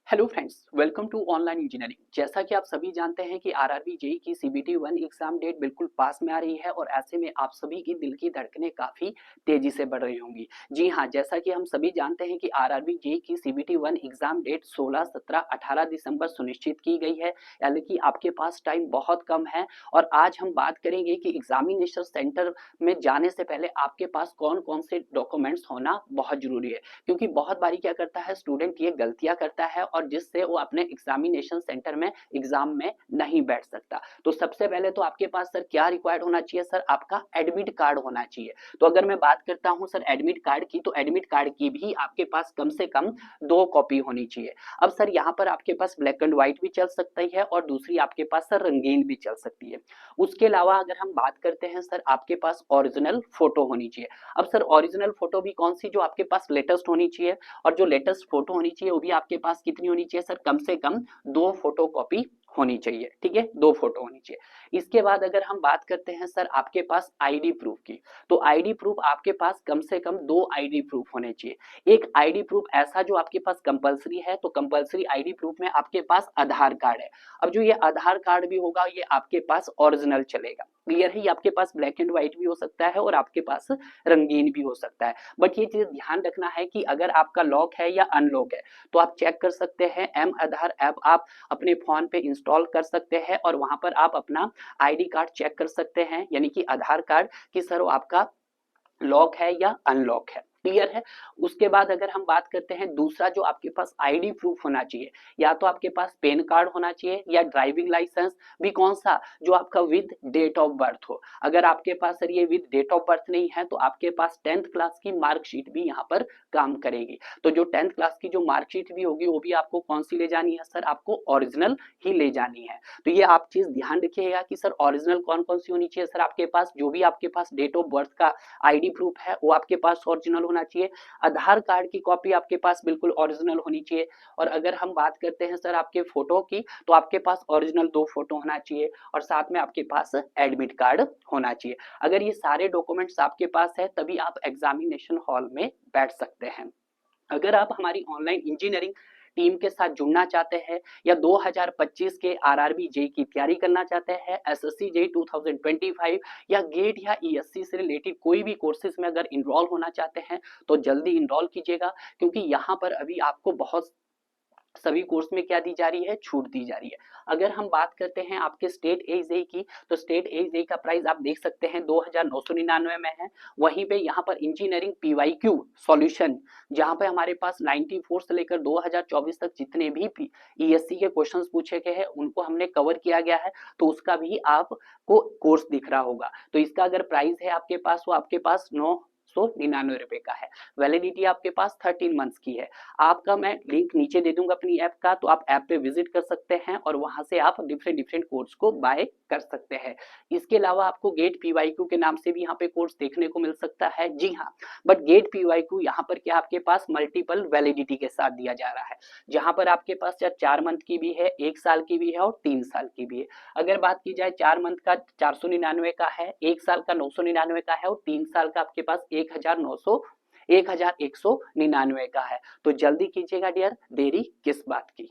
Hello friends, welcome to online engineering. जैसा कि आप सभी जानते हैं कि आरआरबी जेई की सीबीटी 1 एग्जाम डेट बिल्कुल पास में आ रही है और ऐसे में आप सभी की दिल की धड़कनें काफ़ी तेज़ी से बढ़ रही होंगी। जी हाँ, जैसा कि हम सभी जानते हैं कि आरआरबी जेई की सीबीटी 1 एग्जाम डेट 16, 17, 18 दिसंबर सुनिश्चित की गई है, यानी कि आपके पास टाइम बहुत कम है। और आज हम बात करेंगे कि एग्जामिनेशन सेंटर में जाने से पहले आपके पास कौन-कौन से डॉक्यूमेंट्स होना बहुत ज़रूरी है। क्योंकि बहुत बारी क्या करता है स्टूडेंट, ये गलतियाँ करता है और जिससे वो अपने एग्जामिनेशन सेंटर में एग्जाम में नहीं बैठ सकता। तो सबसे पहले तो आपके पास सर क्या रिक्वायर्ड होना चाहिए? सर आपका एडमिट कार्ड होना चाहिए। तो अगर मैं बात करता हूँ सर एडमिट कार्ड की, तो एडमिट कार्ड की भी आपके पास कम से कम 2 कॉपी होनी चाहिए। अब सर यहाँ पर आपके पास ब्लैक एंड व्हाइट भी चल सकती है और दूसरी आपके पास सर रंगीन भी चल सकती है। उसके अलावा अगर हम बात करते हैं सर, आपके पास ओरिजिनल फोटो होनी चाहिए। अब सर ओरिजिनल फोटो भी कौन सी? जो आपके पास लेटेस्ट होनी चाहिए। और जो लेटेस्ट फोटो होनी चाहिए वो भी आपके पास कितनी होनी चाहिए सर? कम से कम 2 फोटो कॉपी होनी चाहिए। ठीक है, 2 फोटो होनी चाहिए। इसके बाद अगर हम बात करते हैं सर आपके पास आईडी प्रूफ की, तो आईडी प्रूफ आपके पास कम से कम 2 आईडी प्रूफ होने चाहिए। एक आईडी प्रूफ ऐसा जो आपके पास कंपलसरी है, तो कंपलसरी आईडी प्रूफ में आपके पास आधार कार्ड है। अब जो ये आधार कार्ड भी होगा ये आपके पास ओरिजिनल चलेगा। क्लियर है? ये आपके पास ब्लैक एंड व्हाइट भी हो सकता है और आपके पास रंगीन भी हो सकता है। बट ये चीज ध्यान रखना है कि अगर आपका लॉक है या अनलॉक है, तो आप चेक कर सकते हैं। एम आधार ऐप आप अपने फोन पे इंस्टॉल कर सकते हैं और वहां पर आप अपना आईडी कार्ड चेक कर सकते हैं, यानी कि आधार कार्ड कि सर वो आपका लॉक है या अनलॉक है। क्लियर है? उसके बाद अगर हम बात करते हैं दूसरा जो आपके पास आईडी प्रूफ होना चाहिए, या तो आपके पास पैन कार्ड होना चाहिए या ड्राइविंग लाइसेंस भी। कौन सा? जो आपका विद डेट ऑफ बर्थ हो। अगर आपके पास सर ये विद डेट ऑफ बर्थ नहीं है, तो आपके पास 10th क्लास की मार्कशीट भी यहाँ पर काम करेगी। तो जो 10th क्लास की जो मार्कशीट भी होगी वो भी आपको कौन सी ले जानी है सर? आपको ओरिजिनल ही ले जानी है। तो ये आप चीज ध्यान रखिएगा कि सर ओरिजिनल कौन कौन सी होनी चाहिए सर आपके पास। जो भी आपके पास डेट ऑफ बर्थ का आईडी प्रूफ है वो आपके पास ओरिजिनल होना चाहिए। आधार कार्ड की कॉपी आपके पास बिल्कुल ओरिजिनल होनी चाहिए। और अगर हम बात करते हैं सर आपके फोटो की, तो आपके पास ओरिजिनल 2 फोटो होना चाहिए और साथ में आपके पास एडमिट कार्ड होना चाहिए। अगर ये सारे डॉक्यूमेंट्स आपके पास है तभी आप एग्जामिनेशन हॉल में बैठ सकते हैं। अगर आप हमारी ऑनलाइन इंजीनियरिंग टीम के साथ जुड़ना चाहते हैं या 2025 के आरआरबी जेई की तैयारी करना चाहते हैं, एसएससी जेई 2025 या गेट या ईएससी से रिलेटेड कोई भी कोर्सेज में अगर इनरोल होना चाहते हैं, तो जल्दी इनरोल कीजिएगा। क्योंकि यहाँ पर अभी आपको बहुत सभी कोर्स में क्या दी जा रही है? छूट दी जा रही है। अगर हम बात करते हैं आपके स्टेट एजेई की, तो स्टेट एजेई का प्राइस आप देख सकते हैं 2999 में है। वहीं पे यहाँ पर इंजीनियरिंग पीवाईक्यू सॉल्यूशन, जहाँ पे हमारे पास 94 से लेकर 2024 तक जितने भी ईएससी के क्वेश्चंस पूछे गए हैं उनको हमने कवर किया गया है, तो उसका भी आपको कोर्स दिख रहा होगा। तो इसका अगर प्राइस है आपके पास, वो आपके पास 999 का है। वैलिडिटी आपके पास 13 मंथ्स की है। आपका मैं लिंक नीचे दे दूंगा अपनी ऐप का, तो आप ऐप पे विजिट कर सकते हैं और वहां से आप डिफरेंट डिफरेंट कोर्स को बाय कर सकते हैं। इसके अलावा आपको गेट पीवाईक्यू के नाम से भी यहाँ पे कोर्स देखने को मिल सकता है। जी हाँ, बट गेट पीवाईक्यू यहाँ पर क्या आपके पास मल्टीपल वैलिडिटी के साथ दिया जा रहा है, जहां पर आपके पास 4 मंथ की भी है, 1 साल की भी है और 3 साल की भी है। अगर बात की जाए 4 मंथ का 499 का है, 1 साल का 999 का है और 3 साल का आपके पास 1199 का है। तो जल्दी कीजिएगा डियर, देरी किस बात की।